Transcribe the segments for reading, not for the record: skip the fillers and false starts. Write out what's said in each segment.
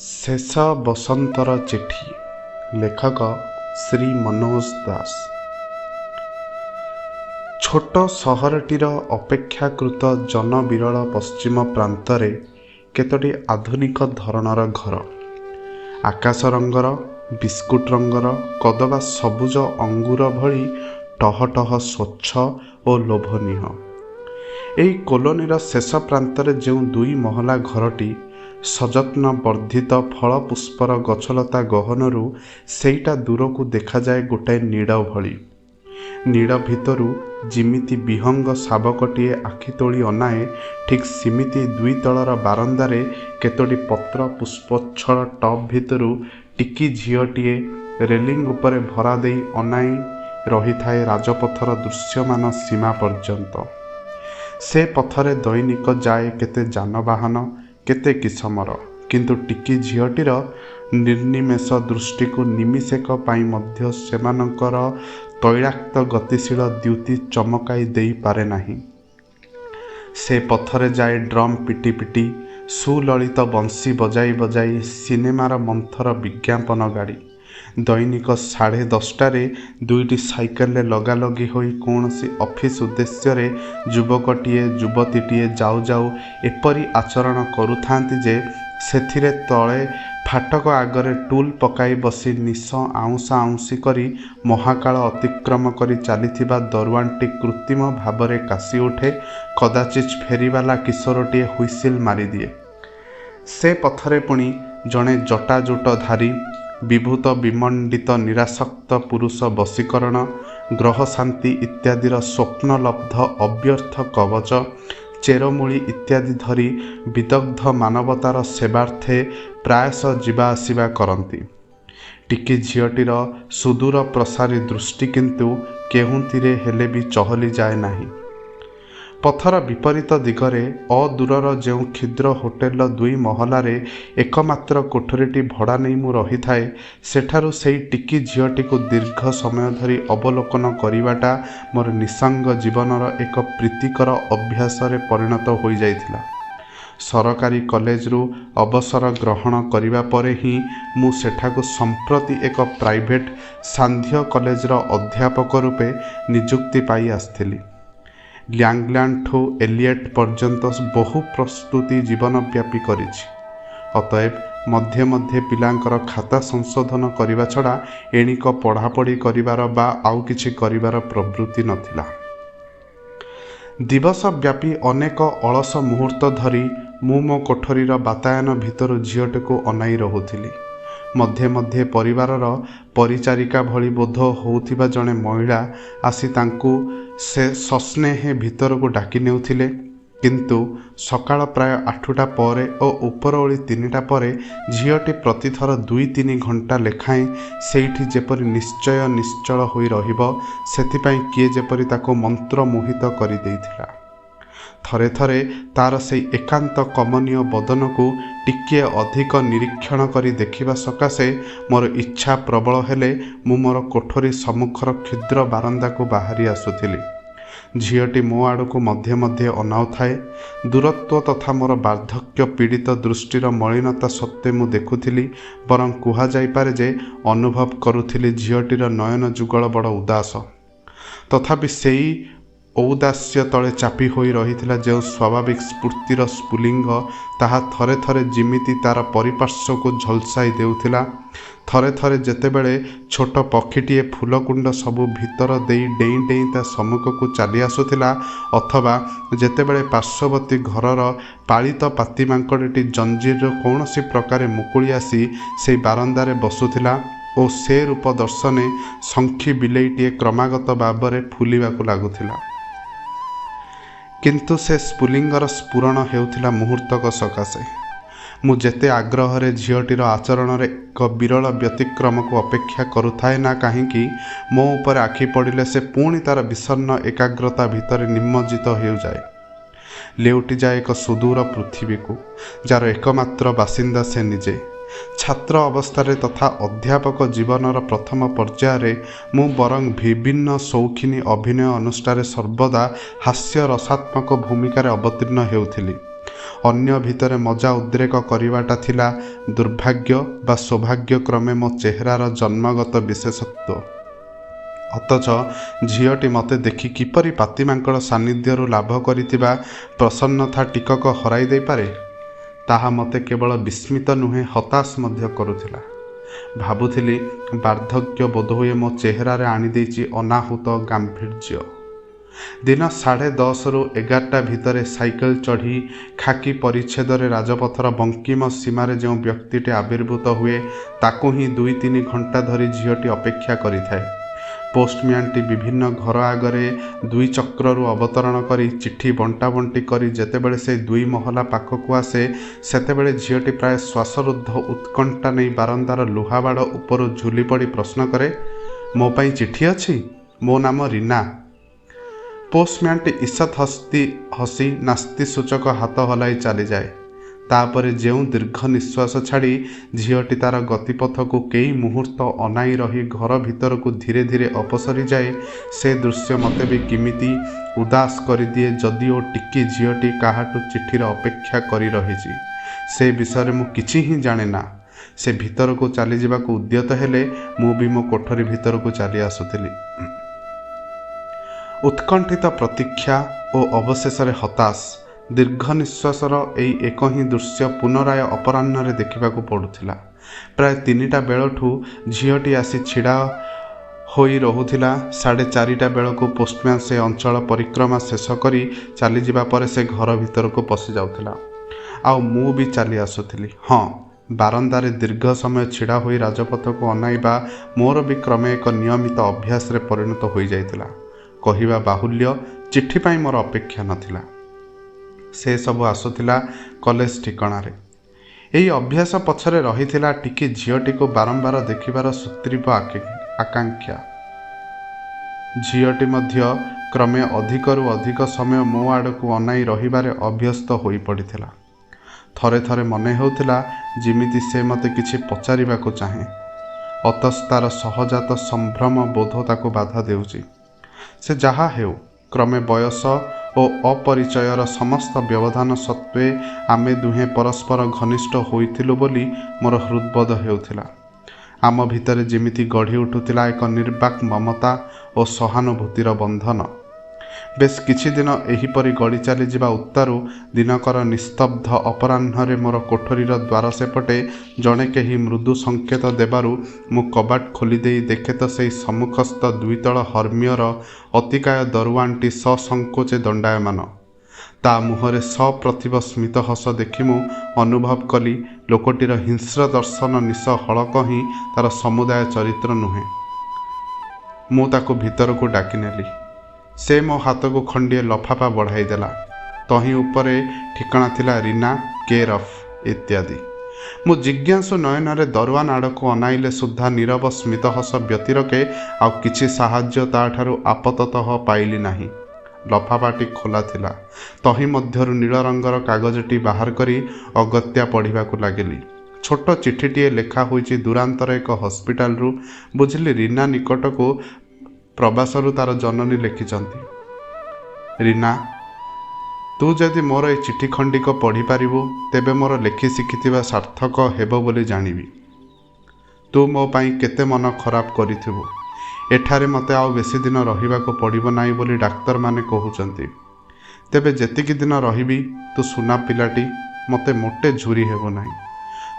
ଶେଷ ବସନ୍ତର ଚିଠି। ଲେଖକ ଶ୍ରୀ ମନୋଜ ଦାସ। ଛୋଟ ସହରଟିର ଅପେକ୍ଷାକୃତ ଜନବିରଳ ପଶ୍ଚିମ ପ୍ରାନ୍ତରେ କେତୋଟି ଆଧୁନିକ ଧରଣର ଘର। ଆକାଶ ରଙ୍ଗର, ବିସ୍କୁଟ ରଙ୍ଗର, କଦବା ସବୁଜ ଅଙ୍ଗୁର ଭଳି ଟହଟହ ସ୍ୱଚ୍ଛ ଓ ଲୋଭନୀୟ। ଏହି କଲୋନୀର ଶେଷ ପ୍ରାନ୍ତରେ ଯେଉଁ ଦୁଇ ମହଲା ଘରଟି, ସଯତ୍ନ ବର୍ଦ୍ଧିତ ଫଳ ପୁଷ୍ପର ଗଛଲତା ଗହନରୁ ସେଇଟା ଦୂରକୁ ଦେଖାଯାଏ ଗୋଟାଏ ନୀଡ଼ ଭଳି। ନୀଡ଼ ଭିତରୁ ଯିମିତି ବିହଙ୍ଗ ଶାବକଟିଏ ଆଖି ତୋଳି ଅନାଏ, ଠିକ୍ ସିମିତି ଦୁଇ ତଳର ବାରନ୍ଦାରେ କେତୋଟି ପତ୍ର ପୁଷ୍ପୋଚ୍ଛଳ ଟବ୍ ଭିତରୁ ଟିକି ଝିଅଟିଏ ରେଲିଂ ଉପରେ ଭରା ଦେଇ ଅନାଇ ରହିଥାଏ ରାଜପଥର ଦୃଶ୍ୟମାନ ସୀମା ପର୍ଯ୍ୟନ୍ତ। ସେ ପଥରେ ଦୈନିକ ଯାଏ କେତେ ଯାନବାହନ, କେତେ କିସମର, କିନ୍ତୁ ଟିକି ଝିଅଟିର ନିର୍ନିମେଷ ଦୃଷ୍ଟିକୁ ନିମିଷେକ ପାଇଁ ମଧ୍ୟ ସେମାନଙ୍କର ତୈଳାକ୍ତ ଗତିଶୀଳ ଦ୍ୟୁତି ଚମକାଇ ଦେଇପାରେ ନାହିଁ। ସେ ପଥରେ ଯାଏ ଡ୍ରମ୍ ପିଟି ପିଟି, ସୁଲଳିତ ବଂଶୀ ବଜାଇ ବଜାଇ ସିନେମାର ମନ୍ଥର ବିଜ୍ଞାପନ ଗାଡ଼ି। ଦୈନିକ 10:30ଟାରେ ଦୁଇଟି ସାଇକେଲରେ ଲଗାଲଗି ହୋଇ କୌଣସି ଅଫିସ୍ ଉଦ୍ଦେଶ୍ୟରେ ଯୁବକଟିଏ ଯୁବତୀଟିଏ ଯାଉ ଯାଉ ଏପରି ଆଚରଣ କରୁଥାନ୍ତି ଯେ ସେଥିରେ ତଳେ ଫାଟକ ଆଗରେ ଟୁଲ୍ ପକାଇ ବସି ନିଶ ଆଉଁସା ଆଉଁସି କରି ମହାକାଳ ଅତିକ୍ରମ କରି ଚାଲିଥିବା ଦରୱାନଟି କୃତ୍ରିମ ଭାବରେ କାଶି ଉଠେ। କଦାଚିତ୍ ଫେରିବାଲା କିଶୋରଟିଏ ହୁଇସିଲ୍ ମାରିଦିଏ। ସେ ପଥରେ ପୁଣି ଜଣେ ଜଟାଜୁଟଧାରୀ, ବିଭୂତ ବିମଣ୍ଡିତ ନିରାସକ୍ତ ପୁରୁଷ ବଶୀକରଣ, ଗ୍ରହଶାନ୍ତି ଇତ୍ୟାଦିର ସ୍ୱପ୍ନଲବ୍ଧ ଅବ୍ୟର୍ଥ କବଚ, ଚେରମୂଳି ଇତ୍ୟାଦି ଧରି ବିଦଗ୍ଧ ମାନବତାର ସେବାର୍ଥେ ପ୍ରାୟଶଃ ଯିବା ଆସିବା କରନ୍ତି। ଟିକି ଝିଅଟିର ସୁଦୂର ପ୍ରସାରୀ ଦୃଷ୍ଟି କିନ୍ତୁ କେଉଁଥିରେ ହେଲେ ବି ଚହଲି ଯାଏ ନାହିଁ। ପଥର ବିପରୀତ ଦିଗରେ ଅଦୂରର ଯେଉଁ କ୍ଷୁଦ୍ର ହୋଟେଲର 2 ମହଲାରେ ଏକମାତ୍ର କୋଠରୀଟି ଭଡ଼ା ନେଇ ମୁଁ ରହିଥାଏ, ସେଠାରୁ ସେଇ ଟିକି ଝିଅଟିକୁ ଦୀର୍ଘ ସମୟ ଧରି ଅବଲୋକନ କରିବାଟା ମୋର ନିଃସଙ୍ଗ ଜୀବନର ଏକ ପ୍ରୀତିକର ଅଭ୍ୟାସରେ ପରିଣତ ହୋଇଯାଇଥିଲା। ସରକାରୀ କଲେଜରୁ ଅବସର ଗ୍ରହଣ କରିବା ପରେ ହିଁ ମୁଁ ସେଠାକୁ ସମ୍ପ୍ରତି ଏକ ପ୍ରାଇଭେଟ୍ ସାନ୍ଧ୍ୟ କଲେଜର ଅଧ୍ୟାପକ ରୂପେ ନିଯୁକ୍ତି ପାଇ ଆସିଥିଲି। ଲ୍ୟାଙ୍ଗଲ୍ୟାଣ୍ଡଠୁ ଏଲିୟଟ୍ ପର୍ଯ୍ୟନ୍ତ ବହୁ ପ୍ରସ୍ତୁତି ଜୀବନବ୍ୟାପୀ କରିଛି। ଅତଏବ ମଧ୍ୟେ ମଧ୍ୟେ ପିଲାଙ୍କର ଖାତା ସଂଶୋଧନ କରିବା ଛଡ଼ା ଏଣିକ ପଢ଼ାପଢ଼ି କରିବାର ବା ଆଉ କିଛି କରିବାର ପ୍ରବୃତ୍ତି ନଥିଲା। ଦିବସ ବ୍ୟାପୀ ଅନେକ ଅଳସ ମୁହୂର୍ତ୍ତ ଧରି ମୁଁ ମୋ କୋଠରୀର ବାତାୟନ ଭିତରୁ ଝିଅଟିକୁ ଅନାଇ ରହୁଥିଲି। ମଧ୍ୟେ ମଧ୍ୟେ ପରିବାରର ପରିଚାରିକା ଭଳି ବୋଧ ହେଉଥିବା ଜଣେ ମହିଳା ଆସି ତାଙ୍କୁ ସେ ସସ୍ନେହେ ଭିତରକୁ ଡାକି ନେଉଥିଲେ। କିନ୍ତୁ ସକାଳ ପ୍ରାୟ 8ଟା ପରେ ଓ ଉପରଓଳି 3ଟା ପରେ ଝିଅଟି ପ୍ରତିଥର 2-3 ଘଣ୍ଟା ଲେଖାଏଁ ସେଇଠି ଯେପରି ନିଶ୍ଚୟ ନିଶ୍ଚଳ ହୋଇ ରହିବ, ସେଥିପାଇଁ କିଏ ଯେପରି ତାକୁ ମନ୍ତ୍ରମୋହିତ କରିଦେଇଥିଲା। ଥରେ ଥରେ ତାର ସେଇ ଏକାନ୍ତ କମନୀୟ ବଦନକୁ ଟିକିଏ ଅଧିକ ନିରୀକ୍ଷଣ କରି ଦେଖିବା ସକାଶେ ମୋର ଇଚ୍ଛା ପ୍ରବଳ ହେଲେ ମୁଁ ମୋର କୋଠରୀ ସମ୍ମୁଖର କ୍ଷୁଦ୍ର ବାରନ୍ଦାକୁ ବାହାରି ଆସୁଥିଲି। ଝିଅଟି ମୋ ଆଡ଼କୁ ମଧ୍ୟେ ମଧ୍ୟେ ଅନାଉଥାଏ। ଦୂରତ୍ୱ ତଥା ମୋର ବାର୍ଦ୍ଧକ୍ୟ ପୀଡ଼ିତ ଦୃଷ୍ଟିର ମଳିନତା ସତ୍ତ୍ୱେ ମୁଁ ଦେଖୁଥିଲି, ବରଂ କୁହାଯାଇପାରେ ଯେ ଅନୁଭବ କରୁଥିଲି ଝିଅଟିର ନୟନ ଯୁଗଳ ବଡ଼ ଉଦାସ। ତଥାପି ସେଇ ଔଦାସ୍ୟ ତଳେ ଚାପି ହୋଇ ରହିଥିଲା ଯେଉଁ ସ୍ୱାଭାବିକ ସ୍ଫୂର୍ତ୍ତିର ସ୍ଫୁଲିଙ୍ଗ, ତାହା ଥରେ ଥରେ ଯିମିତି ତାର ପରିପାର୍ଶ୍ୱକୁ ଝଲସାଇ ଦେଉଥିଲା। ଥରେ ଥରେ ଯେତେବେଳେ ଛୋଟ ପକ୍ଷୀଟିଏ ଫୁଲକୁଣ୍ଡ ସବୁ ଭିତର ଦେଇ ଡେଇଁ ଡେଇଁ ତା ସମ୍ମୁଖକୁ ଚାଲି ଆସୁଥିଲା, ଅଥବା ଯେତେବେଳେ ପାର୍ଶ୍ୱବର୍ତ୍ତୀ ଘରର ପାଳିତ ପାତି ମାଙ୍କଡ଼ଟି ଜଞ୍ଜିରରୁ କୌଣସି ପ୍ରକାରେ ମୁକୁଳି ଆସି ସେଇ ବାରନ୍ଦାରେ ବସୁଥିଲା ଓ ସେ ରୂପ ଦର୍ଶନେ ଶଙ୍ଖୀ ବିଲେଇଟିଏ କ୍ରମାଗତ ଭାବରେ ଫୁଲିବାକୁ ଲାଗୁଥିଲା। କିନ୍ତୁ ସେ ସ୍ଫୁଲିଙ୍ଗର ସ୍ଫୁରଣ ହେଉଥିଲା ମୁହୂର୍ତ୍ତକ ସକାଶେ। ମୁଁ ଯେତେ ଆଗ୍ରହରେ ଝିଅଟିର ଆଚରଣରେ ଏକ ବିରଳ ବ୍ୟତିକ୍ରମକୁ ଅପେକ୍ଷା କରୁଥାଏ ନା କାହିଁକି, ମୋ ଉପରେ ଆଖି ପଡ଼ିଲେ ସେ ପୁଣି ତାର ବିଷଣ୍ଣ ଏକାଗ୍ରତା ଭିତରେ ନିମଜ୍ଜିତ ହେଉଯାଏ। ଲେଉଟିଯାଏ ଏକ ସୁଦୂର ପୃଥିବୀକୁ, ଯାର ଏକମାତ୍ର ବାସିନ୍ଦା ସେ ନିଜେ। ଛାତ୍ର ଅବସ୍ଥାରେ ତଥା ଅଧ୍ୟାପକ ଜୀବନର ପ୍ରଥମ ପର୍ଯ୍ୟାୟରେ ମୁଁ ବରଂ ବିଭିନ୍ନ ସୌଖିନୀ ଅଭିନୟ ଅନୁଷ୍ଠାନରେ ସର୍ବଦା ହାସ୍ୟ ରସାତ୍ମକ ଭୂମିକାରେ ଅବତୀର୍ଣ୍ଣ ହେଉଥିଲି। ଅନ୍ୟ ଭିତରେ ମଜା ଉଦ୍ରେକ କରିବାଟା ଥିଲା ଦୁର୍ଭାଗ୍ୟ ବା ସୌଭାଗ୍ୟକ୍ରମେ ମୋ ଚେହେରାର ଜନ୍ମଗତ ବିଶେଷତ୍ୱ। ଅଥଚ ଝିଅଟି ମୋତେ ଦେଖି କିପରି ପାତିମାଙ୍କଡ଼ ସାନ୍ନିଧ୍ୟରୁ ଲାଭ କରିଥିବା ପ୍ରସନ୍ନତା ଟିକକ ହରାଇ ଦେଇପାରେ, ତାହା ମୋତେ କେବଳ ବିସ୍ମିତ ନୁହେଁ ହତାଶ ମଧ୍ୟ କରୁଥିଲା। ଭାବୁଥିଲି ବାର୍ଦ୍ଧକ୍ୟ ବୋଧହୁଏ ମୋ ଚେହେରାରେ ଆଣିଦେଇଛି ଅନାହୁତ ଗାମ୍ଭୀର୍ଯ୍ୟ। ଦିନ 10:30ରୁ 11ଟା ଭିତରେ ସାଇକେଲ ଚଢ଼ି ଖାକି ପରିଚ୍ଛେଦରେ ରାଜପଥର ବଙ୍କିମ ସୀମାରେ ଯେଉଁ ବ୍ୟକ୍ତିଟି ଆବିର୍ଭୂତ ହୁଏ, ତାକୁ ହିଁ 2-3 ଘଣ୍ଟା ଧରି ଝିଅଟି ଅପେକ୍ଷା କରିଥାଏ। ପୋଷ୍ଟମ୍ୟାନ୍ଟି ବିଭିନ୍ନ ଘର ଆଗରେ 2 ଚକ୍ରରୁ ଅବତରଣ କରି ଚିଠି ବଣ୍ଟାବଣ୍ଟି କରି ଯେତେବେଳେ ସେ 2 ମହଲା ପାଖକୁ ଆସେ, ସେତେବେଳେ ଝିଅଟି ପ୍ରାୟ ଶ୍ୱାସରୁଦ୍ଧ ଉତ୍କଣ୍ଠା ନେଇ ବାରନ୍ଦାର ଲୁହାବାଡ଼ ଉପରୁ ଝୁଲି ପଡ଼ି ପ୍ରଶ୍ନ କରେ, ମୋ ପାଇଁ ଚିଠି ଅଛି? ମୋ ନାମ ରୀନା। ପୋଷ୍ଟମ୍ୟାନ୍ଟି ଈଷତ୍ ହସି ନାସ୍ତିସୂଚକ ହାତ ହଲାଇ ଚାଲିଯାଏ। ତାପରେ ଯେଉଁ ଦୀର୍ଘ ନିଶ୍ୱାସ ଛାଡ଼ି ଝିଅଟି ତାର ଗତିପଥକୁ କେଇ ମୁହୂର୍ତ୍ତ ଅନାଇ ରହି ଘର ଭିତରକୁ ଧୀରେ ଧୀରେ ଅପସରି ଯାଏ, ସେ ଦୃଶ୍ୟ ମୋତେ ବି କିମିତି ଉଦାସ କରିଦିଏ। ଯଦିଓ ଟିକି ଝିଅଟି କାହାଠୁ ଚିଠିର ଅପେକ୍ଷା କରି ରହିଛି, ସେ ବିଷୟରେ ମୁଁ କିଛି ହିଁ ଜାଣେ ନା। ସେ ଭିତରକୁ ଚାଲିଯିବାକୁ ଉଦ୍ୟତ ହେଲେ ମୁଁ ବି ମୋ କୋଠରୀ ଭିତରକୁ ଚାଲି ଆସୁଥିଲି। ଉତ୍କଣ୍ଠିତ ପ୍ରତୀକ୍ଷା ଓ ଅବଶେଷରେ ହତାଶ। ଦୀର୍ଘ ନିଶ୍ୱାସର ଏଇ ଏକ ହିଁ ଦୃଶ୍ୟ ପୁନରାୟ ଅପରାହ୍ନରେ ଦେଖିବାକୁ ପଡ଼ୁଥିଲା। ପ୍ରାୟ 3ଟା ବେଳଠୁ ଝିଅଟି ଆସି ଛିଡ଼ା ହୋଇ ରହୁଥିଲା। 4:30ଟା ବେଳକୁ ପୋଷ୍ଟମ୍ୟାନ୍ ସେ ଅଞ୍ଚଳ ପରିକ୍ରମା ଶେଷ କରି ଚାଲିଯିବା ପରେ ସେ ଘର ଭିତରକୁ ପଶି ଯାଉଥିଲା। ଆଉ ମୁଁ ବି ଚାଲି ଆସୁଥିଲି। ହଁ, ବାରନ୍ଦାରେ ଦୀର୍ଘ ସମୟ ଛିଡ଼ା ହୋଇ ରାଜପଥକୁ ଅନାଇବା ମୋର ବି କ୍ରମେ ଏକ ନିୟମିତ ଅଭ୍ୟାସରେ ପରିଣତ ହୋଇଯାଇଥିଲା। କହିବା ବାହୁଲ୍ୟ, ଚିଠି ପାଇଁ ମୋର ଅପେକ୍ଷା ନଥିଲା। ସେ ସବୁ ଆସୁଥିଲା କଲେଜ ଠିକଣାରେ। ଏହି ଅଭ୍ୟାସ ପଛରେ ରହିଥିଲା ଟିକି ଝିଅଟିକୁ ବାରମ୍ବାର ଦେଖିବାର ସୁତୀବ୍ର ଆକାଂକ୍ଷା। ଝିଅଟି ମଧ୍ୟ କ୍ରମେ ଅଧିକରୁ ଅଧିକ ସମୟ ମୋ ଆଡ଼କୁ ଅନାଇ ରହିବାରେ ଅଭ୍ୟସ୍ତ ହୋଇପଡ଼ିଥିଲା। ଥରେ ଥରେ ମନେ ହେଉଥିଲା ଯେମିତି ସେ ମୋତେ କିଛି ପଚାରିବାକୁ ଚାହେଁ, ଅଥଚ ତାର ସହଜାତ ସମ୍ଭ୍ରମ ବୋଧ ତାକୁ ବାଧା ଦେଉଛି। ସେ ଯାହା ହେଉ, କ୍ରମେ ବୟସ ଓ ଅପରିଚୟର ସମସ୍ତ ବ୍ୟବଧାନ ସତ୍ତ୍ୱେ ଆମେ ଦୁହେଁ ପରସ୍ପର ଘନିଷ୍ଠ ହୋଇଥିଲୁ ବୋଲି ମୋର ହୃଦବୋଧ ହେଉଥିଲା। ଆମ ଭିତରେ ଯେମିତି ଗଢ଼ି ଉଠୁଥିଲା ଏକ ନିର୍ବାକ୍ ମମତା ଓ ସହାନୁଭୂତିର ବନ୍ଧନ। ବେଶ କିଛିଦିନ ଏହିପରି ଗଡ଼ି ଚାଲିଯିବା ଉତ୍ତାରୁ ଦିନକର ନିସ୍ତବ୍ଧ ଅପରାହ୍ନରେ ମୋର କୋଠରୀର ଦ୍ୱାର ସେପଟେ ଜଣେ କେହି ମୃଦୁ ସଂକେତ ଦେବାରୁ ମୁଁ କବାଟ ଖୋଲିଦେଇ ଦେଖେ ତ ସେହି ସମ୍ମୁଖସ୍ଥ 2ତଳ ହର୍ମ୍ୟର ଅତିକାୟ ଦରୱାନଟି ସସଙ୍କୋଚେ ଦଣ୍ଡାୟମାନ। ତା ମୁହଁରେ ସପ୍ରତିଭ ସ୍ମିତ ହସ ଦେଖି ମୁଁ ଅନୁଭବ କଲି ଲୋକଟିର ହିଂସ୍ର ଦର୍ଶନ ନିଶ ହଳକ ହିଁ ତାର ସମୁଦାୟ ଚରିତ୍ର ନୁହେଁ। ମୁଁ ତାକୁ ଭିତରକୁ ଡାକିନେଲି। ସେ ମୋ ହାତକୁ ଖଣ୍ଡିଏ ଲଫାପା ବଢ଼ାଇ ଦେଲା। ତହିଁ ଉପରେ ଠିକଣା ଥିଲା ରୀନା କେୟାର ଅଫ୍ ଇତ୍ୟାଦି। ମୁଁ ଜିଜ୍ଞାସୁ ନୟନରେ ଦରୱାନ ଆଡ଼କୁ ଅନାଇଲେ ସୁଦ୍ଧା ନୀରବ ସ୍ମିତହସ ବ୍ୟତିରେକ ଆଉ କିଛି ସାହାଯ୍ୟ ତାଠାରୁ ଆପାତତଃ ପାଇଲି ନାହିଁ। ଲଫାପାଟି ଖୋଲା ଥିଲା। ତହିଁ ମଧ୍ୟରୁ ନୀଳ ରଙ୍ଗର କାଗଜଟି ବାହାର କରି ଅଗତ୍ୟା ପଢ଼ିବାକୁ ଲାଗିଲି। ଛୋଟ ଚିଠିଟିଏ ଲେଖା ହୋଇଛି ଦୂରାନ୍ତର ଏକ ହସ୍ପିଟାଲରୁ। ବୁଝିଲି ରୀନା ନିକଟକୁ ପ୍ରବାସରୁ ତାର ଜନନୀ ଲେଖିଛନ୍ତି, ରୀନା, ତୁ ଯଦି ମୋର ଏ ଚିଠି ଖଣ୍ଡିକ ପଢ଼ିପାରିବୁ, ତେବେ ମୋର ଲେଖି ଶିଖିଥିବା ସାର୍ଥକ ହେବ ବୋଲି ଜାଣିବି। ତୁ ମୋ ପାଇଁ କେତେ ମନ ଖରାପ କରିଥିବୁ। ଏଠାରେ ମୋତେ ଆଉ ବେଶୀ ଦିନ ରହିବାକୁ ପଡ଼ିବ ନାହିଁ ବୋଲି ଡାକ୍ତରମାନେ କହୁଛନ୍ତି। ତେବେ ଯେତିକି ଦିନ ରହିବି, ତୁ ସୁନା ପିଲାଟି, ମୋତେ ମୋଟେ ଝୁରି ହେବ ନାହିଁ।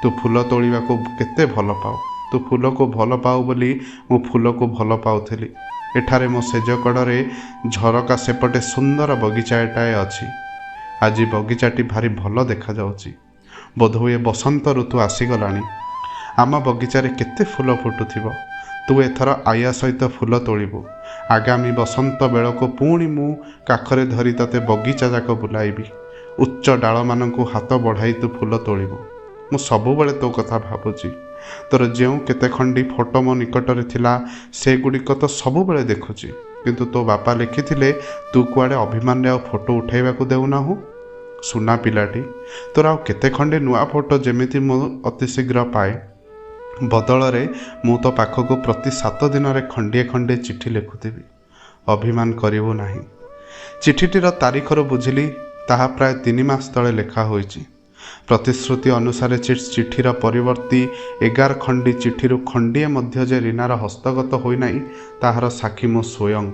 ତୁ ଫୁଲ ତୋଳିବାକୁ କେତେ ଭଲ ପାଉ। ତୁ ଫୁଲକୁ ଭଲ ପାଉ ବୋଲି ମୁଁ ଫୁଲକୁ ଭଲ ପାଉଥିଲି। ଏଠାରେ ମୋ ସେଜ କଡ଼ରେ ଝରକା ସେପଟେ ସୁନ୍ଦର ବଗିଚାଟାଏ ଅଛି। ଆଜି ବଗିଚାଟି ଭାରି ଭଲ ଦେଖାଯାଉଛି। ବୋଧହୁଏ ବସନ୍ତ ଋତୁ ଆସିଗଲାଣି। ଆମ ବଗିଚାରେ କେତେ ଫୁଲ ଫୁଟୁଥିବ। ତୁ ଏଥର ଆୟା ସହିତ ଫୁଲ ତୋଳିବୁ। ଆଗାମୀ ବସନ୍ତ ବେଳକୁ ପୁଣି ମୁଁ କାଖରେ ଧରି ତତେ ବଗିଚା ଯାକ ବୁଲାଇବି। ଉଚ୍ଚ ଡାଳମାନଙ୍କୁ ହାତ ବଢ଼ାଇ ତୁ ଫୁଲ ତୋଳିବୁ। ମୁଁ ସବୁବେଳେ ତୋ କଥା ଭାବୁଛି। ତୋର ଯେଉଁ କେତେ ଖଣ୍ଡି ଫଟୋ ମୋ ନିକଟରେ ଥିଲା, ସେଗୁଡ଼ିକ ତ ସବୁବେଳେ ଦେଖୁଛି। କିନ୍ତୁ ତୋ ବାପା ଲେଖିଥିଲେ ତୁ କୁଆଡ଼େ ଅଭିମାନରେ ଆଉ ଫଟୋ ଉଠାଇବାକୁ ଦେଉନାହୁଁ। ସୁନା ପିଲାଟି, ତୋର ଆଉ କେତେ ଖଣ୍ଡେ ନୂଆ ଫଟୋ ଯେମିତି ମୁଁ ଅତି ଶୀଘ୍ର ପାଏ। ବଦଳରେ ମୁଁ ତୋ ପାଖକୁ ପ୍ରତି 7 ଦିନରେ ଖଣ୍ଡିଏ ଖଣ୍ଡିଏ ଚିଠି ଲେଖୁଥିବି। ଅଭିମାନ କରିବୁ ନାହିଁ। ଚିଠିଟିର ତାରିଖରୁ ବୁଝିଲି ତାହା ପ୍ରାୟ 3 ମାସ ତଳେ ଲେଖା ହୋଇଛି। ପ୍ରତିଶ୍ରୁତି ଅନୁସାରେ ଚିଠିର ପରିବର୍ତ୍ତୀ 11 ଖଣ୍ଡି ଚିଠିରୁ ଖଣ୍ଡିଏ ମଧ୍ୟ ଯେ ରୀନାର ହସ୍ତଗତ ହୋଇନାହିଁ ତାହାର ସାକ୍ଷୀ ମୁଁ ସ୍ୱୟଂ।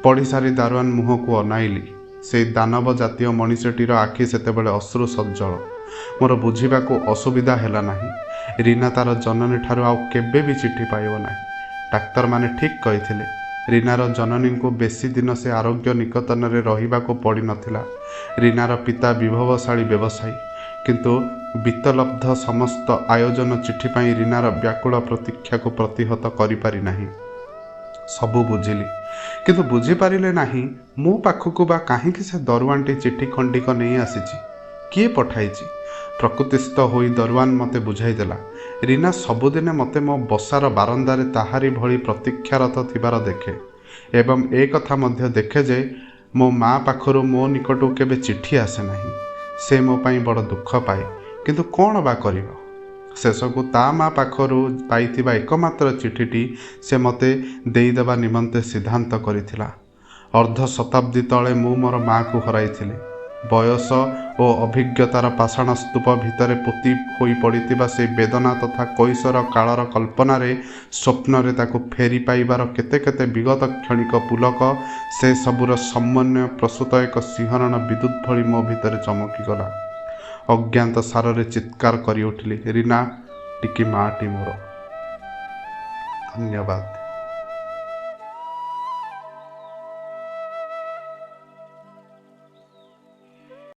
ପଢ଼ିସାରି ଦାରୋଆନ ମୁହଁକୁ ଅନାଇଲି। ସେଇ ଦାନବ ଜାତୀୟ ମଣିଷଟିର ଆଖି ସେତେବେଳେ ଅଶ୍ରୁ ସଜ୍ଜଳ। ମୋର ବୁଝିବାକୁ ଅସୁବିଧା ହେଲା ନାହିଁ। ରୀନା ତାର ଜନନୀଠାରୁ ଆଉ କେବେ ବି ଚିଠି ପାଇବ ନାହିଁ। ଡାକ୍ତରମାନେ ଠିକ୍ କହିଥିଲେ। ରୀନାର ଜନନୀଙ୍କୁ ବେଶୀ ଦିନ ସେ ଆରୋଗ୍ୟ ନିକେତନରେ ରହିବାକୁ ପଡ଼ିନଥିଲା। ରୀନାର ପିତା ବିଭବଶାଳୀ ବ୍ୟବସାୟୀ, କିନ୍ତୁ ବିତ୍ତଲବ୍ଧ ସମସ୍ତ ଆୟୋଜନ ଚିଠି ପାଇଁ ରୀନାର ବ୍ୟାକୁଳ ପ୍ରତୀକ୍ଷାକୁ ପ୍ରତିହତ କରିପାରି ନାହିଁ। ସବୁ ବୁଝିଲି, କିନ୍ତୁ ବୁଝିପାରିଲେ ନାହିଁ ମୋ ପାଖକୁ ବା କାହିଁକି ସେ ଦରୁଆନଟି ଚିଠି ଖଣ୍ଡିକ ନେଇ ଆସିଛି, କିଏ ପଠାଇଛି। ପ୍ରକୃତିସ୍ଥ ହୋଇ ଦରୁଆନ ମୋତେ ବୁଝାଇଦେଲା। ରୀନା ସବୁଦିନେ ମୋତେ ମୋ ବସାର ବାରନ୍ଦାରେ ତାହାରି ଭଳି ପ୍ରତୀକ୍ଷାରତ ଥିବାର ଦେଖେ, ଏବଂ ଏ କଥା ମଧ୍ୟ ଦେଖେ ଯେ ମୋ ମା ପାଖରୁ ମୋ ନିକଟକୁ କେବେ ଚିଠି ଆସେ ନାହିଁ। ସେ ମୋ ପାଇଁ ବଡ଼ ଦୁଃଖ ପାଏ, କିନ୍ତୁ କ'ଣ ବା କରିବ। ଶେଷକୁ ତା ମା ପାଖରୁ ପାଇଥିବା ଏକମାତ୍ର ଚିଠିଟି ସେ ମୋତେ ଦେଇଦେବା ନିମନ୍ତେ ସିଦ୍ଧାନ୍ତ କରିଥିଲା। ଅର୍ଦ୍ଧ ଶତାବ୍ଦୀ ତଳେ ମୁଁ ମୋର ମାଆକୁ ହରାଇଥିଲି। ବୟସ ଓ ଅଭିଜ୍ଞତାର ପାଷାଣ ସ୍ତୂପ ଭିତରେ ପୋତି ହୋଇ ପଡ଼ିଥିବା ସେହି ବେଦନା ତଥା କୈଶୋର କାଳର କଳ୍ପନାରେ ସ୍ୱପ୍ନରେ ତାକୁ ଫେରି ପାଇବାର କେତେ କେତେ ବିଗତ କ୍ଷଣିକ ପୁଲକ, ସେ ସବୁର ସମନ୍ୱୟ ପ୍ରସୂତ ଏକ ଶିହରଣ ବିଦ୍ୟୁତ୍ ଭଳି ମୋ ଭିତରେ ଚମକିଗଲା। ଅଜ୍ଞାତ ସାରରେ ଚିତ୍କାର କରି ଉଠିଲି, ରୀନା, ଟିକି ମାଟି ମୋର। ଧନ୍ୟବାଦ।